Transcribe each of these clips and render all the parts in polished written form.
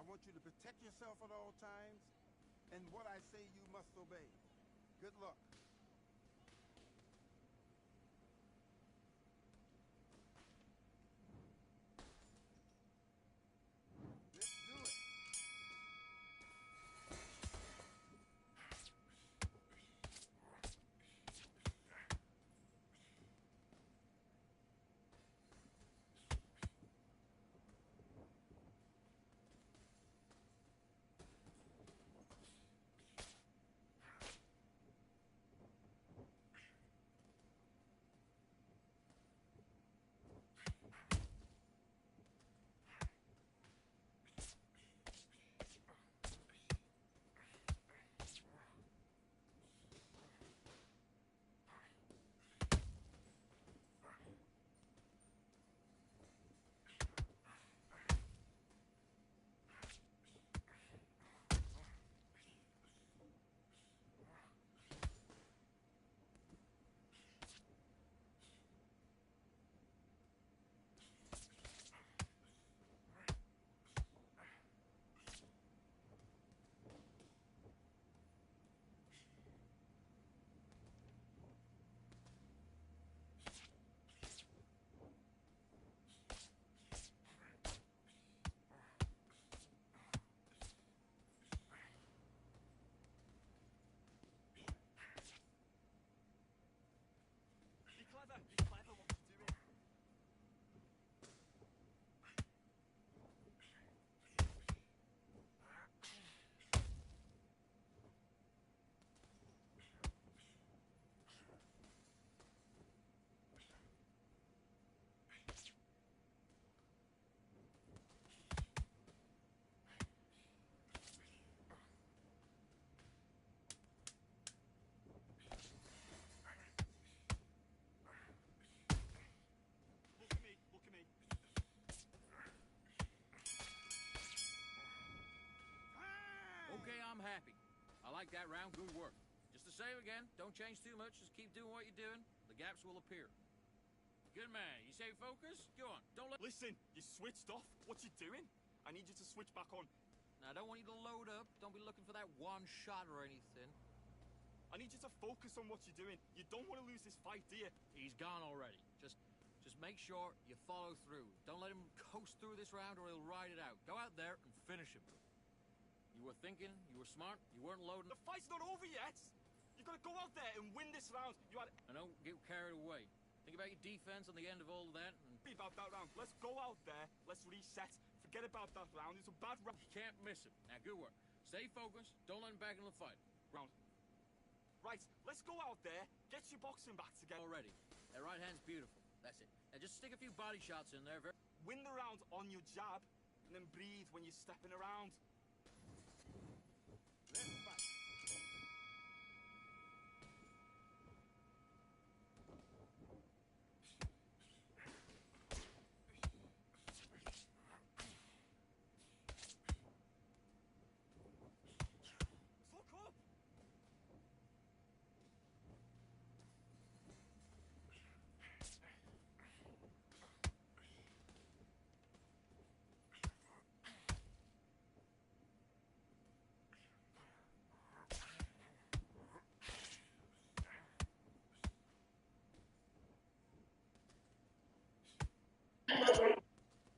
want you to protect yourself at all times, and what I say you must obey. Good luck. Let's do it. Be clever what you're doing. Look at me, look at me. Okay, I'm happy. I like that round. Good work. Just the same again. Don't change too much. Just keep doing what you're doing. The gaps will appear. Good man. You say focus? Go on. Don't let... Listen, you switched off. What you doing? I need you to switch back on. Now, I don't want you to load up. Don't be looking for that one shot or anything. I need you to focus on what you're doing. You don't want to lose this fight, do you? He's gone already. Just make sure you follow through. Don't let him coast through this round or he'll ride it out. Go out there and finish him. You were thinking, you were smart, you weren't loading. The fight's not over yet. You gotta go out there and win this round. You had... And don't get carried away. Think about your defense on the end of all of that and... Be about that round. Let's go out there. Let's reset. Forget about that round. It's a bad round. You can't miss him. Now, good work. Stay focused. Don't let him back in the fight. Round. Right, let's go out there. Get your boxing back together. Already. That right hand's beautiful. That's it. Now, just stick a few body shots in there. Win the round on your jab, and then breathe when you're stepping around. Let's fight. Look up!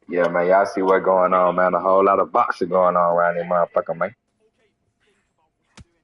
Yeah, man, y'all see what's going on, man. A whole lot of boxing going on around here, motherfucker, man. Okay, think about what you're doing.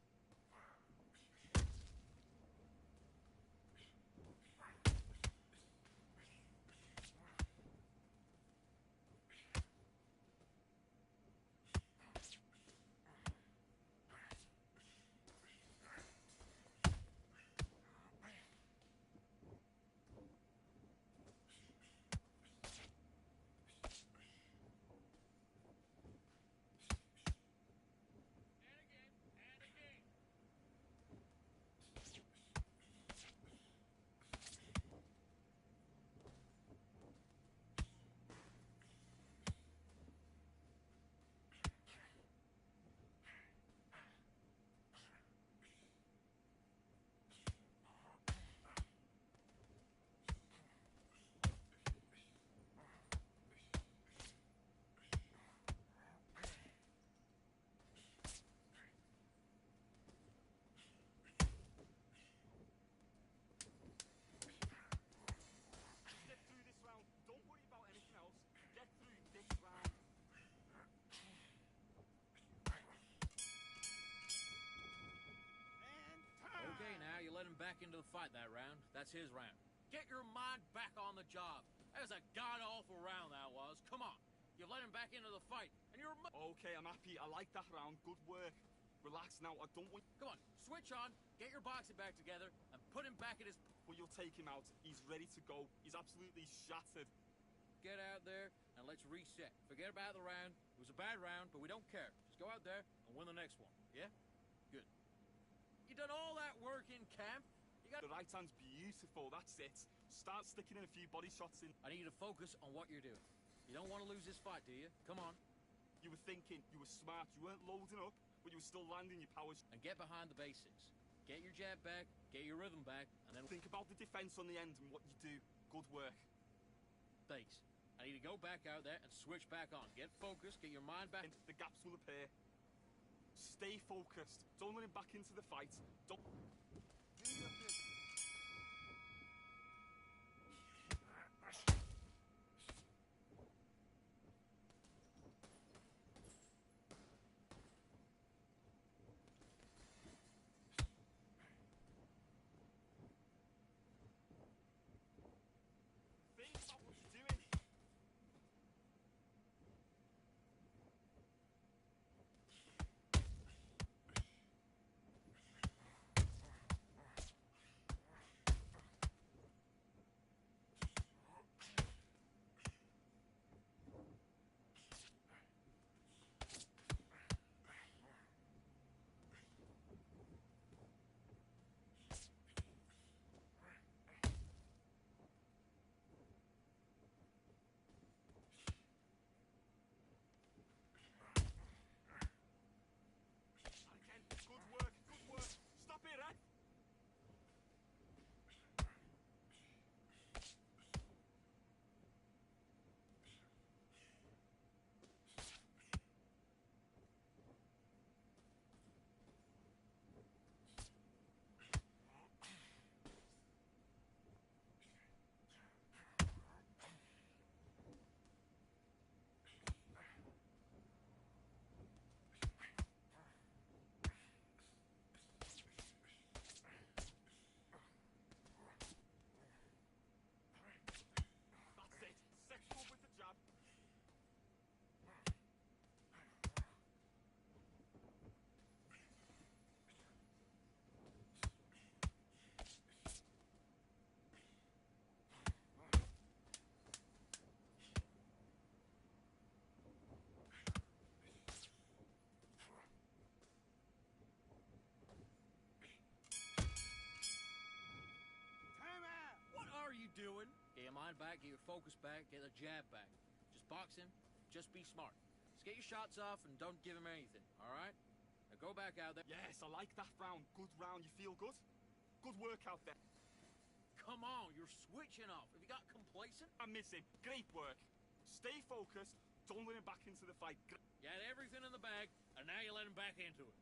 back into the fight that round. That's his round. Get your mind back on the job. That was a god-awful round, that was. Come on. You've let him back into the fight, and you're... Okay, I'm happy. I like that round. Good work. Relax now. I don't want... Come on, switch on, get your boxing back together, and put him back at his... Well, you'll take him out. He's ready to go. He's absolutely shattered. Get out there, and let's reset. Forget about the round. It was a bad round, but we don't care. Just go out there and win the next one, yeah? Good. You done all that work in camp? You got... The right hand's beautiful. That's it. Start sticking in a few body shots in. I need you to focus on what you're doing. You don't want to lose this fight, do you? Come on. You were thinking. You were smart. You weren't loading up, but you were still landing your powers. And get behind the basics. Get your jab back, get your rhythm back, and then... Think about the defense on the end and what you do. Good work. Thanks. I need to go back out there and switch back on. Get focused, get your mind back... The gaps will appear. Stay focused. Don't let him back into the fight. Don't... Do your business. Think about what you're doing. Again, good work, good work. Stop it, ref. That's it. Sexual with the jab. Time out. What are you doing? Get your mind back, get your focus back, get the jab back. Just box him, just be smart. Just get your shots off and don't give him anything, all right? Now go back out there. Yes, I like that round. Good round. You feel good? Good work out there. Come on, you're switching off. Have you got complacent? I'm missing. Great work. Stay focused. Don't let him back into the fight. You had everything in the bag, and now you let him back into it.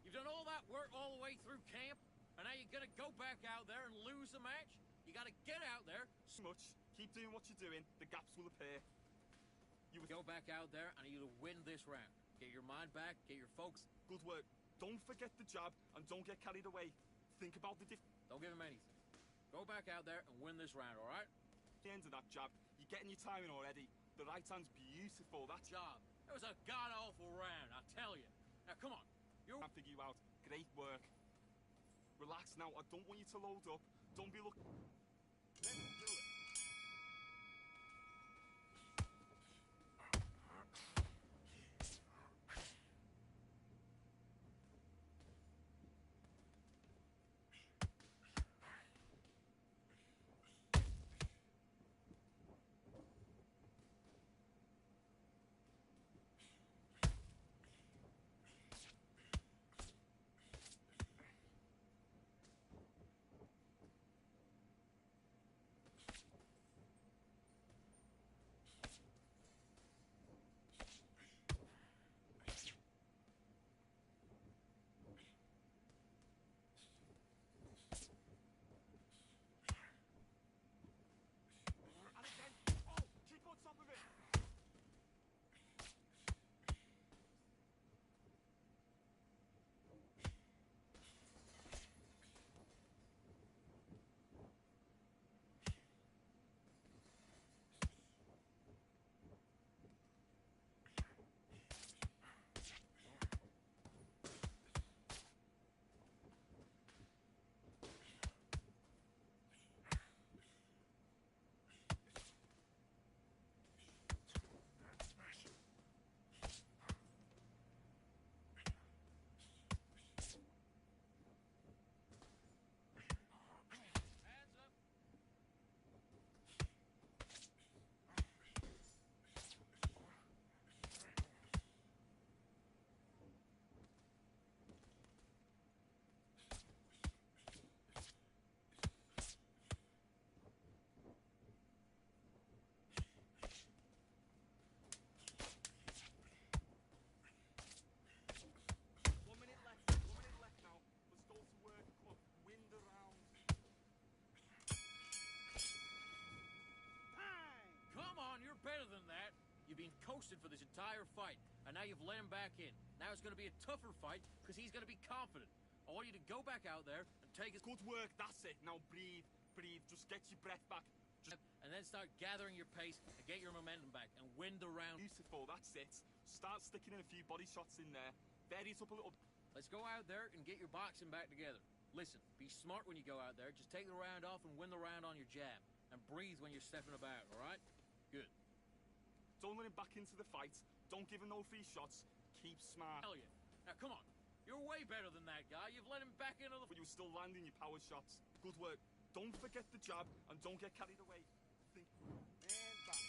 You've done all that work all the way through camp, and now you're gonna go back out there and lose the match? You gotta get out there. So much. Keep doing what you're doing. The gaps will appear. You Go back out there, and I need you to win this round. Get your mind back, get your focus. Good work. Don't forget the jab and don't get carried away. Think about the Don't give him anything. Go back out there and win this round, all right? end of that jab. You're getting your timing already. The right hand's beautiful. That Job. It was a god-awful round, I tell you. Now, come on. can't figure you out. Great work. Relax now. I don't want you to load up. Don't be looking. Let's do it. roasted for this entire fight, and now you've let him back in. Now it's going to be a tougher fight because he's going to be confident. I want you to go back out there and take his... Good work, that's it. Now breathe, breathe. Just get your breath back. And then start gathering your pace and get your momentum back and win the round. Beautiful, that's it. Start sticking in a few body shots in there. Vary it up a little. Let's go out there and get your boxing back together. Listen, be smart when you go out there. Just take the round off and win the round on your jab. And breathe when you're stepping about, all right? Good. Don't let him back into the fight. Don't give him no free shots. Keep smart. Hell yeah. Now, come on. You're way better than that guy. You've let him back into the... But you were still landing your power shots. Good work. Don't forget the jab and don't get carried away. Think... And box.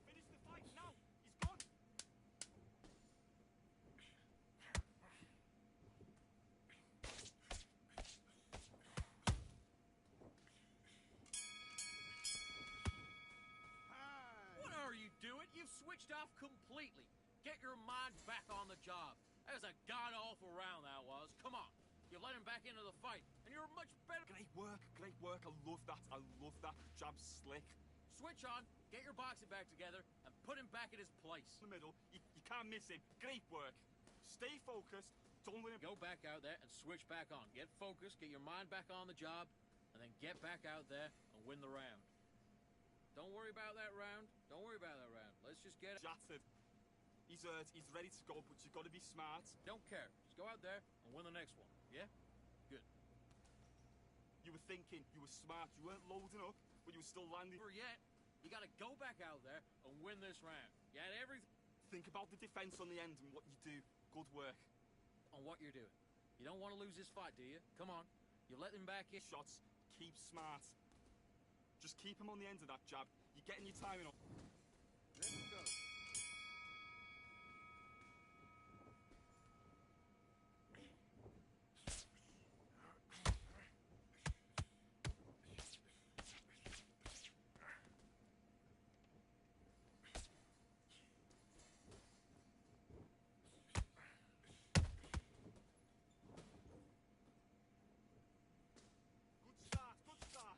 Finish the fight now. He's gone. Time. What are you doing? You've switched off completely. Get your mind back on the job. That was a god-awful round, that was. Come on. You let him back into the fight, and you're much better. Great work, great work. I love that. I love that. Jab slick. Switch on, get your boxing back together, and put him back in his place. In the middle. You can't miss him. Great work. Stay focused. Don't let him... Go back out there and switch back on. Get focused, get your mind back on the job, and then get back out there and win the round. Don't worry about that round. Don't worry about that round. Let's just get it. Shattered. He's hurt. He's ready to go, but you've got to be smart. Don't care. Just go out there and win the next one. Yeah? Good. You were thinking. You were smart. You weren't loading up, but you were still landing. Never yet. You got to go back out there and win this round. You had everything Think about the defense on the end and what you do. Good work. on what you're doing. You don't want to lose this fight, do you? Come on. You let him back in. Shots. Keep smart. Just keep him on the end of that jab. You're getting your timing up. Let's go. Good start. Good start.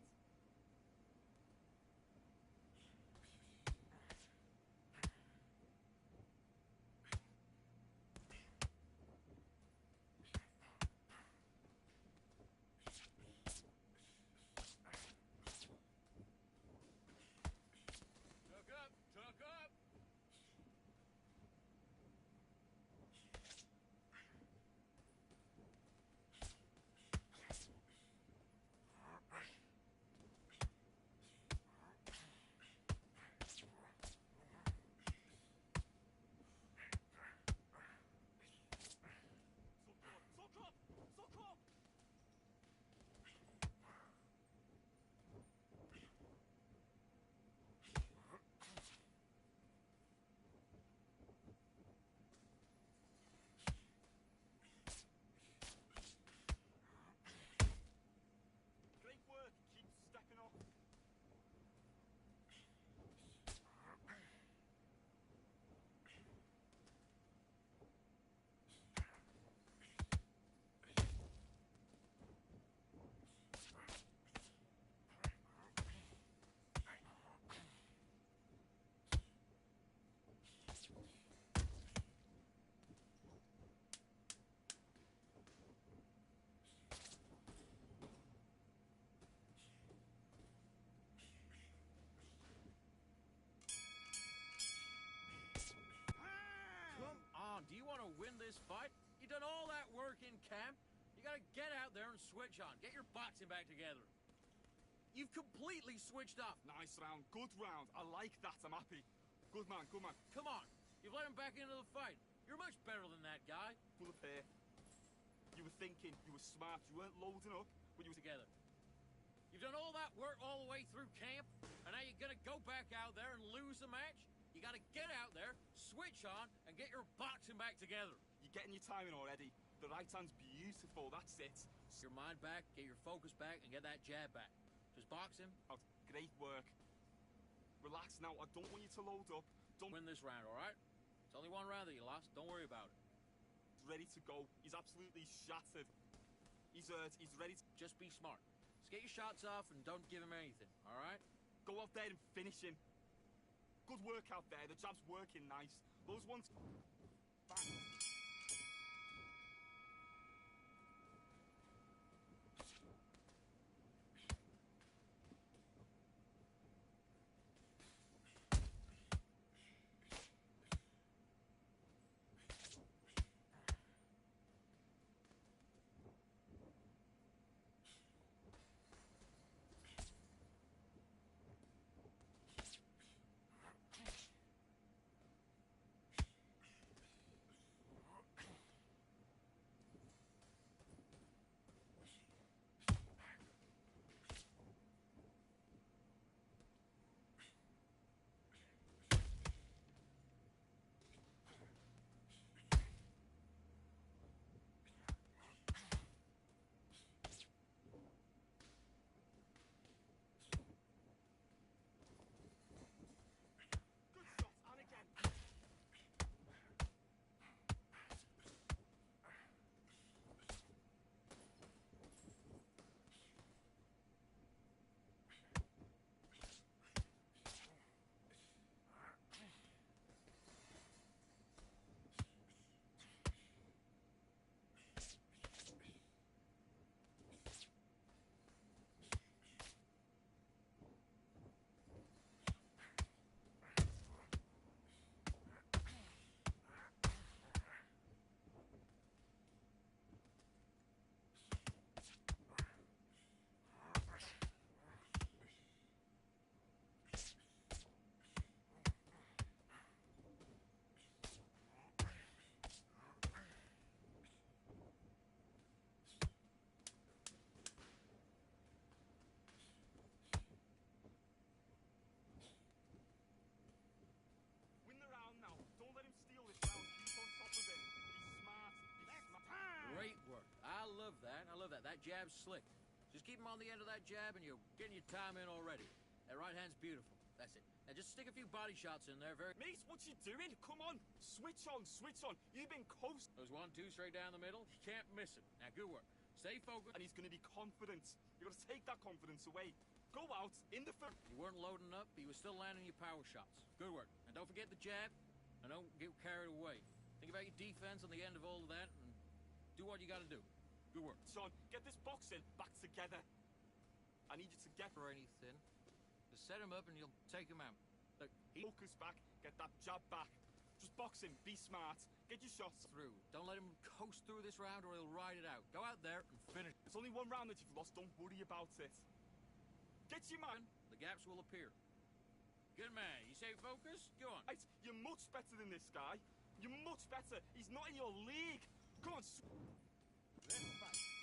win this fight. You done all that work in camp. You gotta get out there and switch on. Get your boxing back together. You've completely switched off. Nice round, good round. I like that, I'm happy. Good man, good man. Come on. You've let him back into the fight. You're much better than that guy. Full of hair. You were thinking, you were smart, you weren't loading up, but you were Together. You've done all that work all the way through camp, and now you're gonna go back out there and lose the match? You gotta get out there, switch on, and get your boxing back together. You're getting your timing already. The right hand's beautiful, that's it. Your mind back, get your focus back, and get that jab back. Just box him. Oh, great work. Relax now, I don't want you to load up. Don't Win this round, all right? It's only one round that you lost. Don't worry about it. ready to go. He's absolutely shattered. He's ready to... Just be smart. Just get your shots off and don't give him anything, all right? Go out there and finish him. Good work out there. The jab's working nice. Those ones... Bang. Win the round now. Don't let him steal this round. Keep on top of it. Be smart. Be smart. Great work. I love that. I love that. That jab's slick. Just keep him on the end of that jab and you're getting your time in already. That right hand's beautiful. That's it. Now just stick a few body shots in there. Mate, what you doing? Come on. Switch on, switch on. You've been coast. Those 1-2 straight down the middle. You can't miss it. Now good work. Stay focused. And he's going to be confident. You've got to take that confidence away. Go out in the front. You weren't loading up, but you were still landing your power shots. Good work. And don't forget the jab, and don't get carried away. Think about your defense on the end of all of that, and do what you got to do. Good work. Son, get this boxing back together. I need you to get For anything, just set him up and you'll take him out. Look, focus back, get that jab back. Just box him, be smart, get your shots through. Don't let him coast through this round or he'll ride it out. Go out there and finish. It's only one round that you've lost, don't worry about it. Get your man. The gaps will appear. Good man. You say focus? Go on. Right, you're much better than this guy. You're much better. He's not in your league. Come on. Let's fight.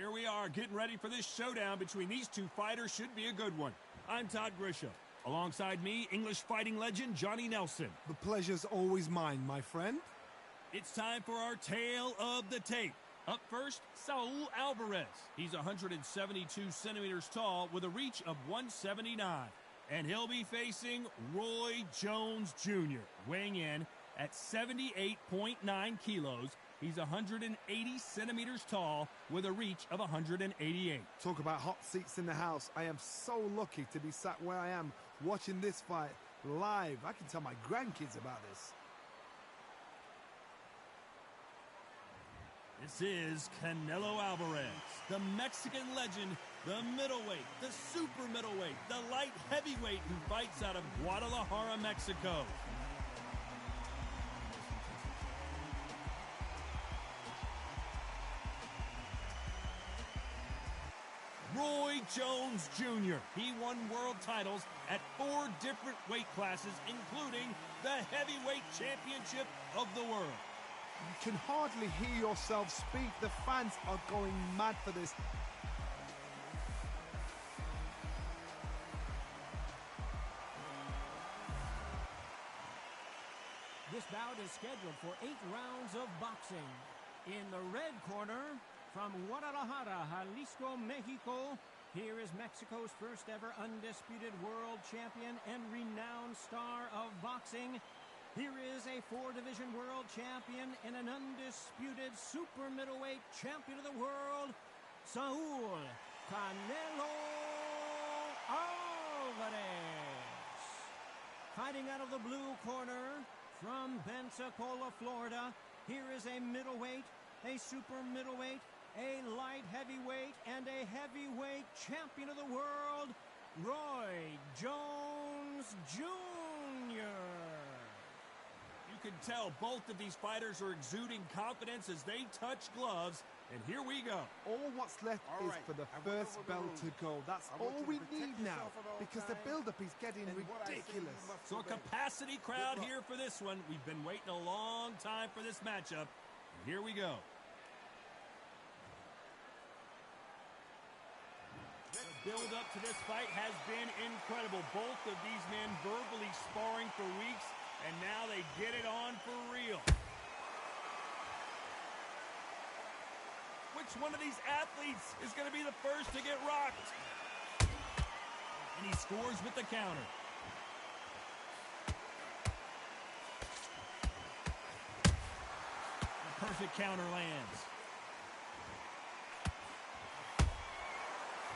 Here we are, getting ready for this showdown between these two fighters. Should be a good one. I'm Todd Grisham. Alongside me, English fighting legend Johnny Nelson. The pleasure's always mine, my friend. It's time for our tale of the tape. Up first, Saul Alvarez. He's 172 centimeters tall with a reach of 179. And he'll be facing Roy Jones Jr., weighing in at 78.9 kilos. He's 180 centimeters tall with a reach of 188. Talk about hot seats in the house. I am so lucky to be sat where I am watching this fight live. I can tell my grandkids about this. This is Canelo Alvarez, the Mexican legend, the middleweight, the super middleweight, the light heavyweight who fights out of Guadalajara, Mexico. Roy Jones Jr. He won world titles at 4 different weight classes, including the heavyweight championship of the world. You can hardly hear yourself speak. The fans are going mad for this. This bout is scheduled for 8 rounds of boxing. In the red corner, from Guadalajara, Jalisco, Mexico, here is Mexico's first ever undisputed world champion and renowned star of boxing. Here is a 4-division world champion and an undisputed super middleweight champion of the world, Saul Canelo Alvarez. Fighting out of the blue corner, from Pensacola, Florida, here is a middleweight, a super middleweight, a light heavyweight, and a heavyweight champion of the world, Roy Jones Jr. You can tell both of these fighters are exuding confidence as they touch gloves, and here we go. All what's left is for the first bell to go. That's all we need now, because the build-up is getting ridiculous. So a capacity crowd here for this one. We've been waiting a long time for this matchup, and here we go. The build-up to this fight has been incredible. Both of these men verbally sparring for weeks, and now they get it on for real. Which one of these athletes is going to be the first to get rocked? And he scores with the counter. The perfect counter lands.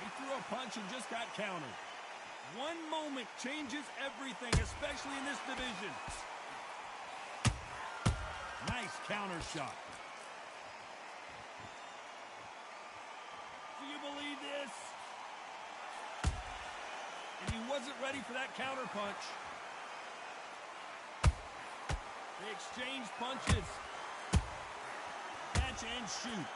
He threw a punch and just got countered. One moment changes everything, especially in this division. Nice counter shot. Do you believe this? And he wasn't ready for that counter punch. They exchanged punches. Catch and shoot.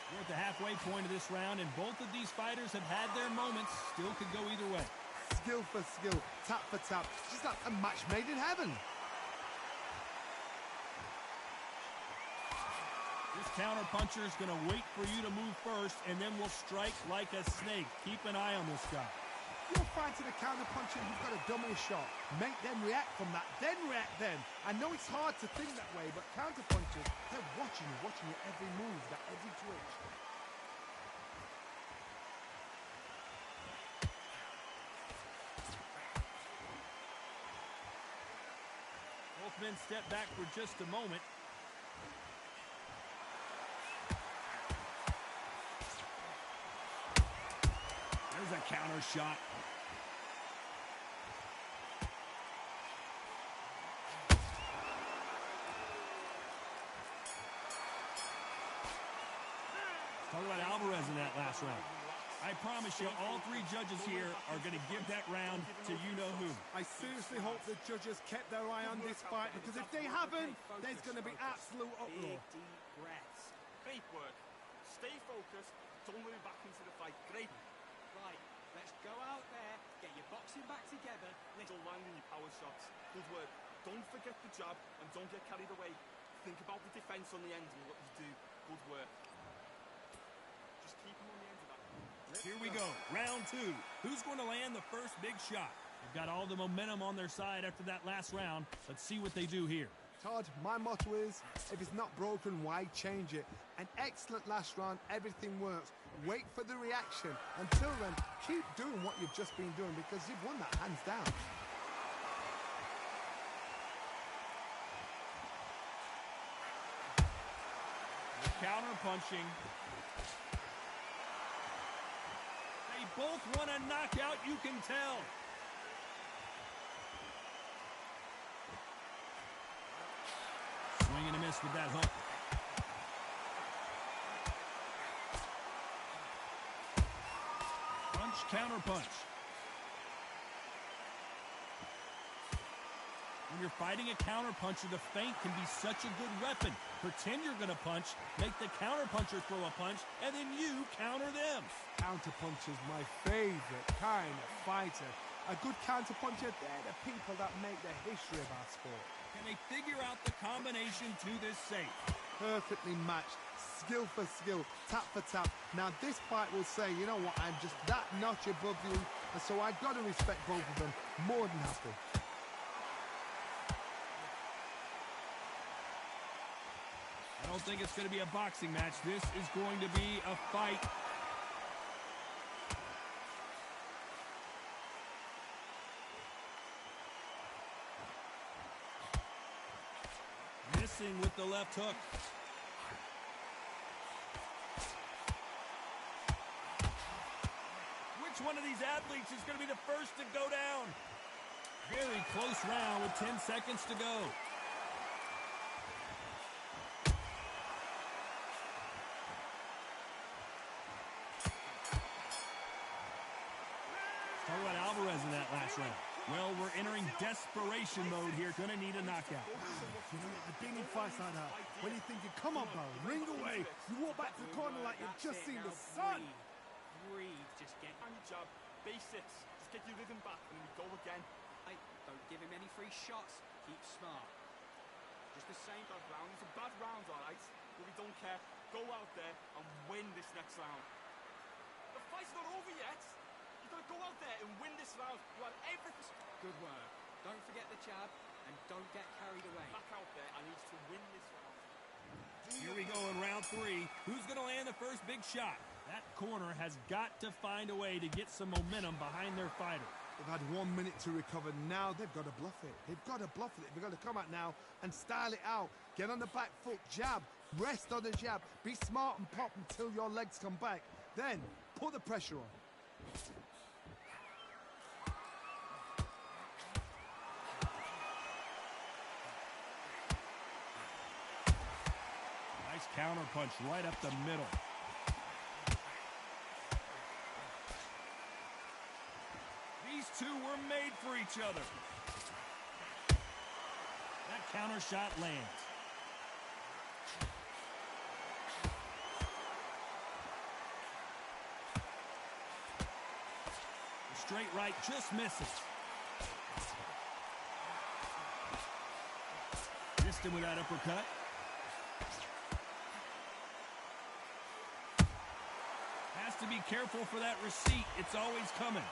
We're at the halfway point of this round, and both of these fighters have had their moments. Still could go either way. Skill for skill, tap for tap. Just like a match made in heaven. This counter puncher is going to wait for you to move first, and then will strike like a snake. Keep an eye on this guy. You're fighting a counter puncher who's got a double shot. Make them react from that, then react then. I know it's hard to think that way, but counter punchers, they're watching your every move, that every twitch. Both men step back for just a moment. There's a counter shot. Talk about Alvarez in that last round. I promise you, all 3 judges here are going to give that round to you-know-who. I seriously hope the judges kept their eye on this fight, because if they haven't, there's going to be absolute uproar. Big, deep breaths. Great work. Stay focused. Don't worry back into the fight. Great. Right, let's go out there, get your boxing back together. Little landing your power shots. Good work. Don't forget the jab and don't get carried away. Think about the defense on the end and what you do. Good work. Just keep him on the end of that. Here we go, round two. Who's going to land the first big shot? They've got all the momentum on their side after that last round. Let's see what they do here. Todd, my motto is, if it's not broken, why change it? An excellent last round, everything works. Wait for the reaction. Until then, keep doing what you've just been doing because you've won that hands down. Counter punching. They both want a knockout, you can tell. Swing and a miss with that hook. Punch, counter punch. When you're fighting a counter puncher, the feint can be such a good weapon. Pretend you're going to punch, make the counter puncher throw a punch, and then you counter them. Counter puncher's my favorite kind of fighter. A good counter puncher, they're the people that make the history of our sport. Can they figure out the combination to this safe? Perfectly matched, skill for skill, tap for tap. Now this fight will say, you know what, I'm just that notch above you, and so I've got to respect both of them more than happy. I don't think it's going to be a boxing match. This is going to be a fight. Missing with the left hook. Which one of these athletes is going to be the first to go down? Very close round with 10 seconds to go. Talk about Alvarez in that last round. Well, we're entering desperation mode here. Gonna need a knockout. You know, I've been in fights like that. When you're thinking, come on, Bo, ring away. You walk back to the corner like you've just seen the sun. Breathe, just get... On your job, basics. Just get your rhythm back and then we go again. Hey, don't give him any free shots. Keep smart. Just the same bad round. It's a bad round, alright? But we don't care. Go out there and win this next round. The fight's not over yet. You've got to go out there and win this round. You have everything. Good work. Don't forget the jab and don't get carried away. Back out there and needs to win this round. Here we go in round three. Who's going to land the first big shot? That corner has got to find a way to get some momentum behind their fighter. They've had 1 minute to recover. Now they've got to bluff it. They've got to bluff it. They've got to come out now and style it out. Get on the back foot, jab, rest on the jab. Be smart and pop until your legs come back. Then put the pressure on. Nice counter punch right up the middle. These two were made for each other. That counter shot lands. The straight right just misses. Missed him with that uppercut. Has to be careful for that receipt. It's always coming.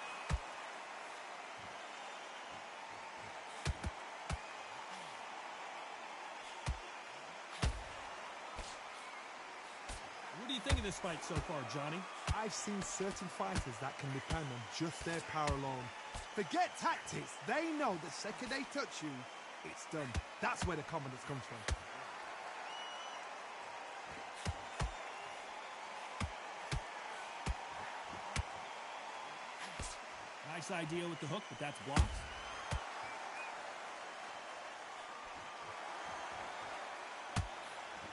What do you think of this fight so far, Johnny? I've seen certain fighters that can depend on just their power alone. Forget tactics. They know the second they touch you, it's done. That's where the confidence comes from. Nice idea with the hook, but that's blocked.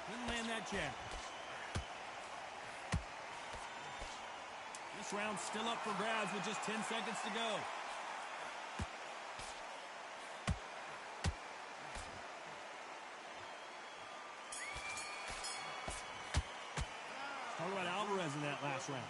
Didn't land that jab. This round's still up for grabs with just 10 seconds to go. Talk about Alvarez in that last round.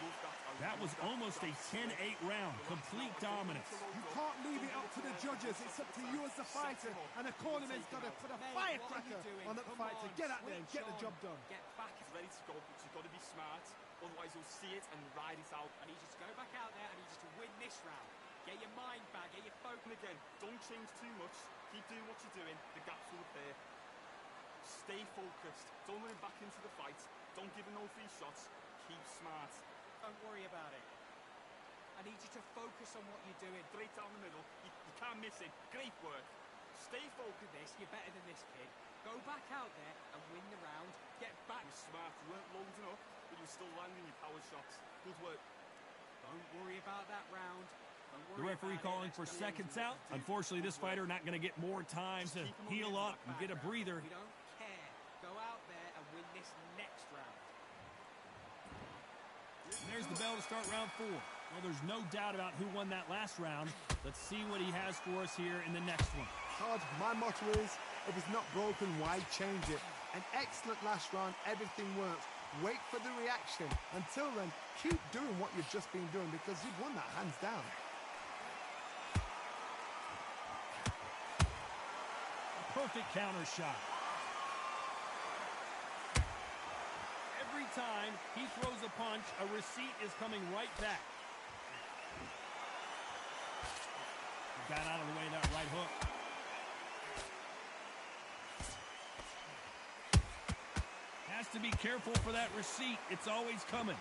That was almost a 10-8 round. Complete dominance. You can't leave it up to the judges. It's up to you as the fighter. And the cornerman's got to put a firecracker on that fighter. Get out there and get the job done. Get back. He's ready to go, but you've got to be smart. Otherwise, you'll see it and ride it out. I need you to go back out there. I need you to win this round. Get your mind back. Get your focus. And again, don't change too much. Keep doing what you're doing. The gaps will appear. Stay focused. Don't run him back into the fight. Don't give him no free shots. Keep smart. Don't worry about it. I need you to focus on what you're doing. Straight down the middle. You can't miss it. Great work. Stay focused. You're better than this, kid. Go back out there and win the round. Get back. You're smart. You weren't loading up, but you're still landing your power shots. Good work. Don't worry about that round. The referee calling for seconds out. Unfortunately, this fighter not going to get more time to heal up and get a breather. We don't care. Go out there and win this next round. And there's the bell to start round 4. Well, there's no doubt about who won that last round. Let's see what he has for us here in the next one. Todd, my motto is, if it's not broken, why change it? An excellent last round. Everything works. Wait for the reaction. Until then, keep doing what you've just been doing because you've won that hands down. Perfect counter shot. Every time he throws a punch, a receipt is coming right back. Got out of the way of that right hook. Has to be careful for that receipt. It's always coming.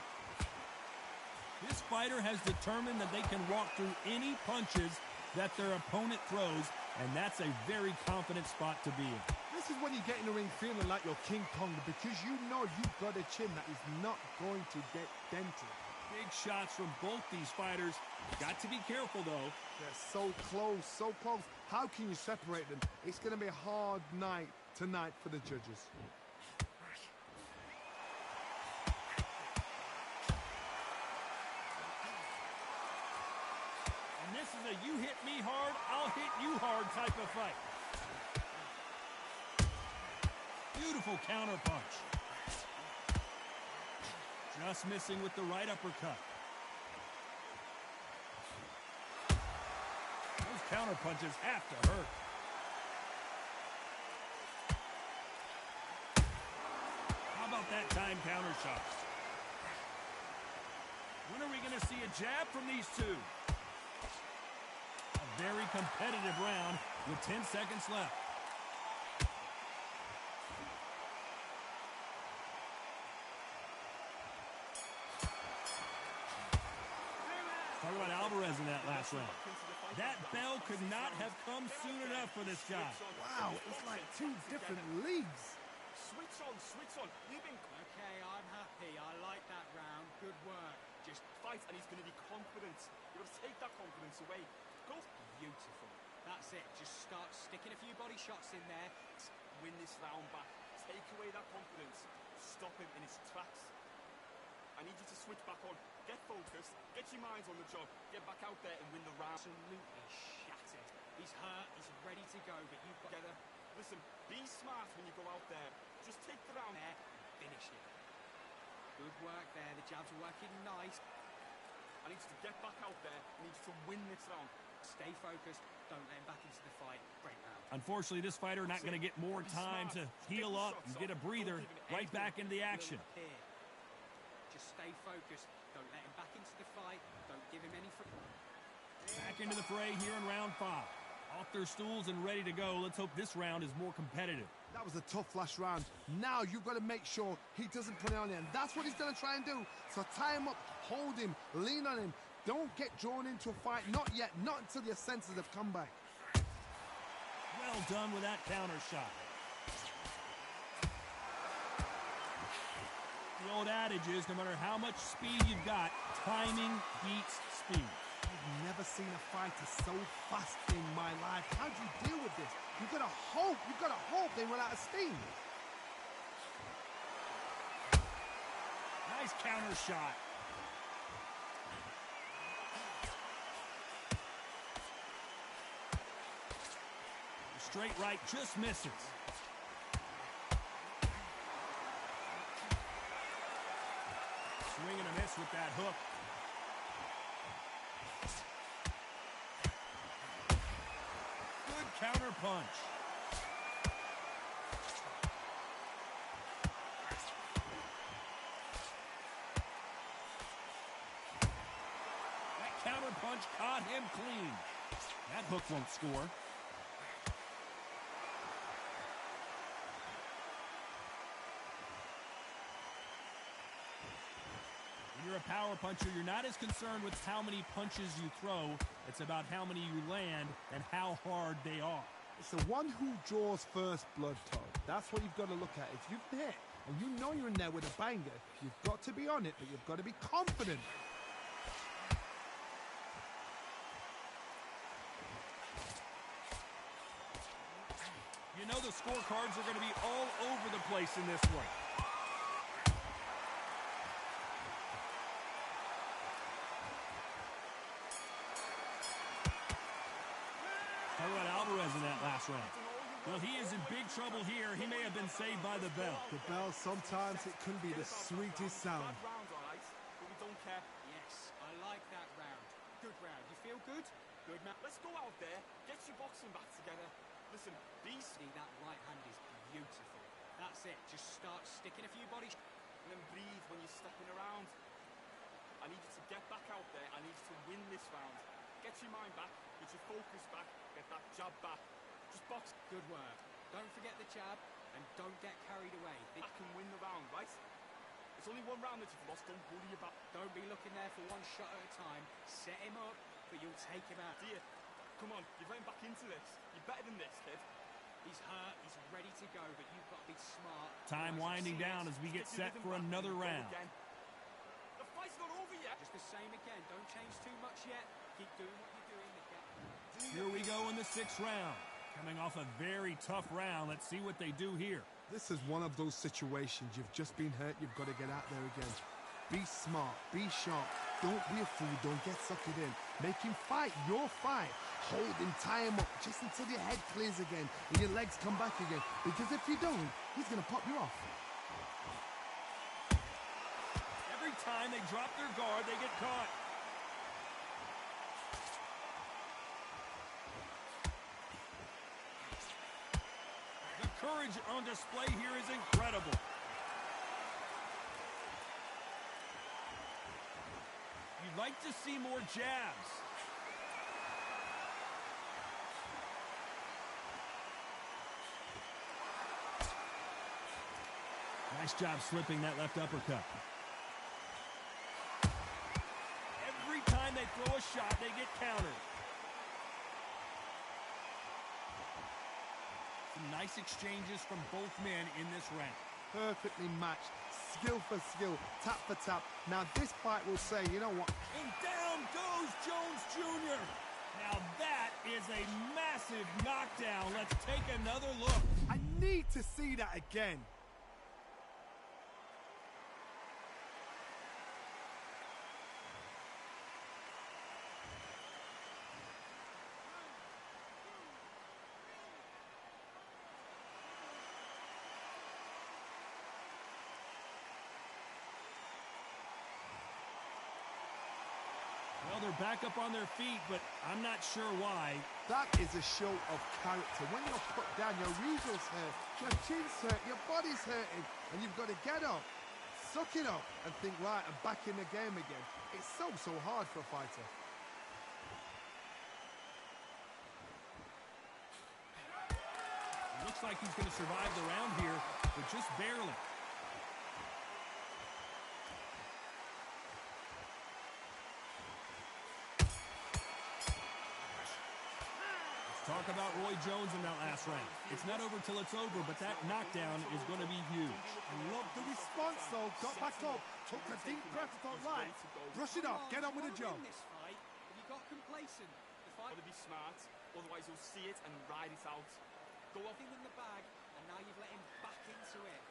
This fighter has determined that they can walk through any punches that their opponent throws, and that's a very confident spot to be in. This is when you get in the ring feeling like you're King Kong because you know you've got a chin that is not going to get dented. Big shots from both these fighters. Got to be careful, though. They're so close, so close. How can you separate them? It's going to be a hard night tonight for the judges. This is a you hit me hard, I'll hit you hard type of fight. Beautiful counter punch. Just missing with the right uppercut. Those counter punches have to hurt. How about that time counter shot? When are we going to see a jab from these two? Very competitive round with 10 seconds left. Talk about Alvarez in that last round. That bell could not have come soon enough for this guy. Wow, it's like two different leagues. Switch on. You've been... Okay, I'm happy. I like that round. Good work. Just fight, and he's going to be confident. You've got to take that confidence away. Go. Beautiful. That's it. Just start sticking a few body shots in there. Win this round back. Take away that confidence. Stop him in his tracks. I need you to switch back on. Get focused. Get your minds on the job. Get back out there and win the round. Absolutely shattered. He's hurt. He's ready to go, but you've got to... Listen, be smart when you go out there. Just take the round there. Finish it. Good work there. The jab's working nice. I need you to get back out there. I need you to win this round. Stay focused. Don't let him back into the fight. Great round. Unfortunately, this fighter not going to get more time to heal up and get a breather. Right back into the action. Just stay focused. Don't let him back into the fight. Don't give him any... Back into the fray here in round 5. Off their stools and ready to go. Let's hope this round is more competitive. That was a tough last round. Now you've got to make sure he doesn't put it on there. And that's what he's going to try and do. So tie him up, hold him, lean on him. Don't get drawn into a fight. Not yet. Not until your senses have come back. Well done with that counter shot. The old adage is no matter how much speed you've got, timing beats speed. I've never seen a fighter so fast in my life. How do you deal with this? You've got to hope they run out of steam. Nice counter shot. The straight right just misses. Swing and a miss with that hook. Good counter punch. That counter punch caught him clean. That hook won't score. When you're a power puncher, you're not as concerned with how many punches you throw. It's about how many you land and how hard they are. It's the one who draws first blood, Todd. That's what you've got to look at. If you've hit and you know you're in there with a banger, you've got to be on it, but you've got to be confident. You know the scorecards are going to be all over the place in this one. How about Alvarez in that last round? Well, he is in big trouble here. He may have been saved by the bell. The bell, sometimes it can be the sweetest sound. Bad rounds, all right, but we don't care. Yes, I like that round. Good round. You feel good? Good, man. Let's go out there, get your boxing back together. Listen, beast, See, that right hand is beautiful. That's it. Just start sticking a few bodies. and then breathe when you're stepping around. I need you to get back out there. I need you to win this round. Get your mind back, get your focus back, get that jab back. Just box. Good work. Don't forget the jab, and don't get carried away. I can win the round, right? It's only one round that you've lost. Don't worry about. Don't be looking there for one shot at a time. Set him up, but you'll take him out. Dear, come on, you're getting back into this. You're better than this, kid. He's hurt, he's ready to go, but you've got to be smart. Time winding down as we get set for another round. The fight's not over yet. Just the same again. Don't change too much yet. Keep doing what you're doing. Here we go in the 6th round. Coming off a very tough round. Let's see what they do here. This is one of those situations. You've just been hurt. You've got to get out there again. Be smart. Be sharp. Don't be a fool. Don't get sucked in. Make him fight your fight. Hold him, tie him up, just until your head clears again and your legs come back again. Because if you don't, he's going to pop you off. Every time they drop their guard, they get caught. The courage on display here is incredible. You'd like to see more jabs. Nice job slipping that left uppercut. Every time they throw a shot, they get countered. Some nice exchanges from both men in this round. Perfectly matched. Skill for skill. Tap for tap. Now this fight will say, you know what? And down goes Jones Jr. Now that is a massive knockdown. Let's take another look. I need to see that again. Well, they're back up on their feet, but I'm not sure why. That is a show of character. When you're put down, your regionals hurt, your chin's hurt, your body's hurting, and you've got to get up, suck it up, and think, right, I'm back in the game again. It's so hard for a fighter. Looks like he's going to survive the round here, but just barely. Talk about Roy Jones in that last round. It's not over till it's over, but that knockdown is going to be huge. I love the response, though. Got back up, took a deep breath, thought, right, brush it off, get on with the job. This fight, but you got complacent. The fight Got to be smart, otherwise you'll see it and ride it out. go off him in the bag, and now you've let him back into it.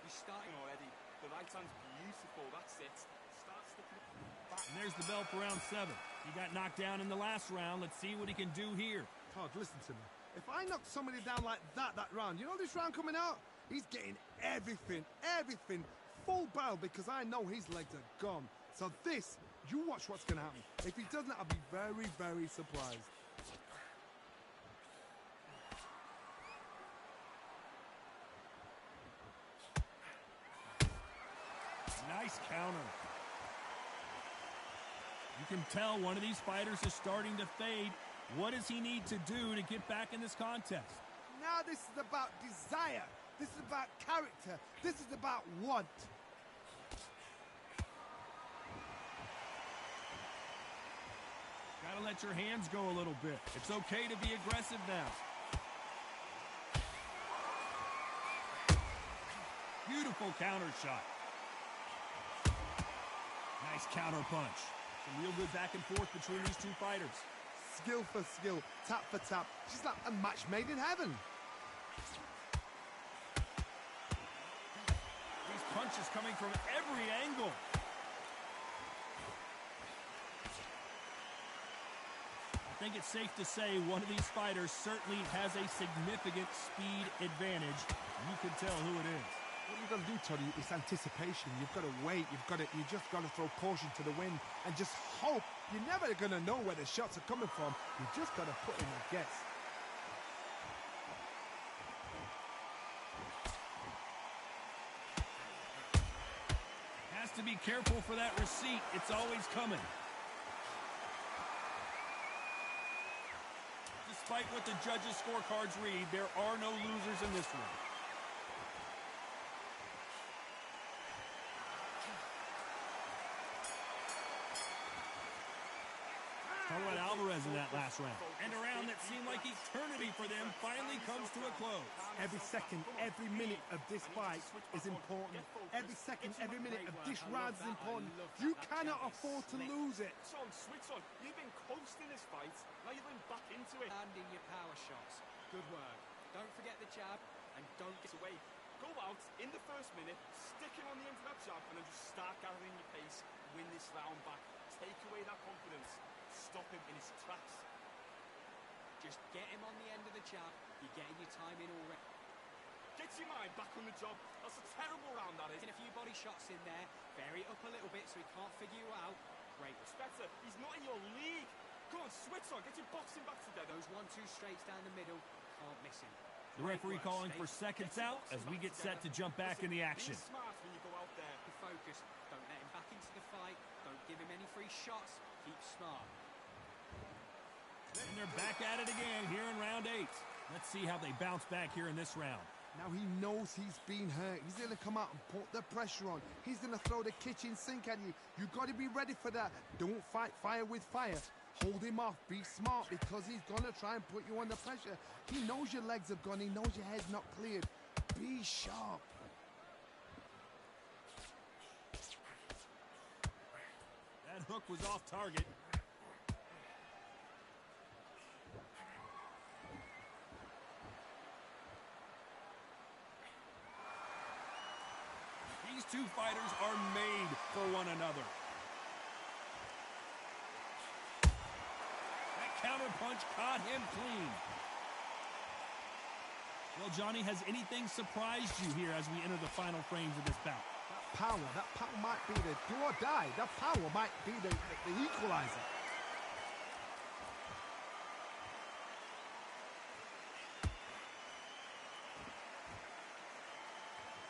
He's starting Already, the right hand's beautiful. That's it. Start sticking it back. And there's the bell for round 7. He got knocked down in the last round. Let's see what he can do here. Todd, listen to me. If I knock somebody down like that round, you know this round coming out? He's getting everything, full barrel, because I know his legs are gone. So this You watch what's going to happen. If he doesn't, I'll be very, very surprised. Nice counter. You can tell one of these fighters is starting to fade. What does he need to do to get back in this contest? Now this is about desire. This is about character. This is about want. Gotta let your hands go a little bit. It's okay to be aggressive now. Beautiful counter shot. Nice counter punch. Some real good back and forth between these two fighters. Skill for skill, tap for tap. She's like a match made in heaven. These punches coming from every angle. I think it's safe to say one of these fighters certainly has a significant speed advantage. You can tell who it is. What you've got to do, Tony, is anticipation. You've got to wait. You just got to throw caution to the wind and just hope. You're never going to know where the shots are coming from. You just got to put in a guess. Has to be careful for that receipt. It's always coming. Despite what the judges' scorecards read, there are no losers in this one. Talk about Alvarez in that last round. And a round that seemed like eternity for them finally comes to a close. Every second, every minute of this fight is important. Every second, every minute of this round is important. You cannot afford to lose it. Switch on. You've been coasting this fight. Now you're going back into it. Landing your power shots. Good work. Don't forget the jab and don't get Away. Go out in the first minute, stick him on the end of that jab, and then just start gathering your pace. Win this round back. Take away that confidence. Stop him in his tracks. Just get him on the end of the jab. You're getting your time in already. Get your mind back on the job. That's a terrible round, that is. In a few body shots in there. Vary it up a little bit so he can't figure you out. Great. Spencer, he's not in your league. Come on, switch on. Get your boxing back together. Those 1-2 straights down the middle. Can't miss him. The referee calling for seconds out as we get set to jump back in the action. Be smart when you go out there. Be focused. Don't let him back into the fight. Don't give him any free shots. Keep smart. And they're back at it again here in round 8. Let's see how they bounce back here in this round. Now he knows he's been hurt. He's going to come out and put the pressure on. He's going to throw the kitchen sink at you. You've got to be ready for that. Don't fight fire with fire. Hold him off. Be smart because he's going to try and put you under pressure. He knows your legs have gone. He knows your head's not cleared. Be sharp. That hook was off target. These two fighters are made for one another. That counter punch caught him clean. Well, Johnny, has anything surprised you here as we enter the final frames of this bout? That power might be the do or die. That power might be the equalizer.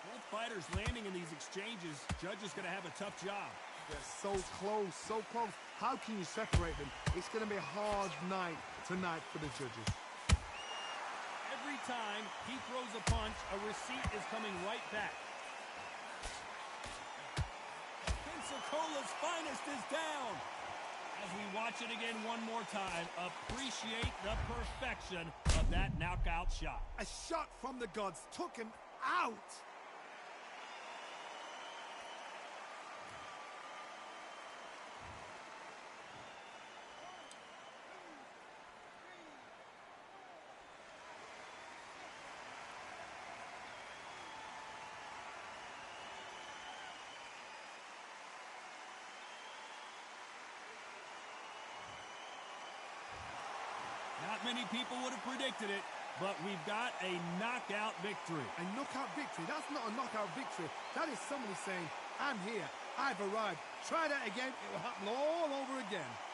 Both fighters landing in these exchanges. Judge is going to have a tough job. They're so close, so close. How can you separate them? It's going to be a hard night tonight for the judges. Every time he throws a punch, a receipt is coming right back. Pensacola's finest is down. As we watch it again one more time, appreciate the perfection of that knockout shot. A shot from the gods took him out. Not many people would have predicted it, but we've got a knockout victory. A knockout victory? That's not a knockout victory. That is somebody saying, I'm here, I've arrived. Try that again, it will happen all over again.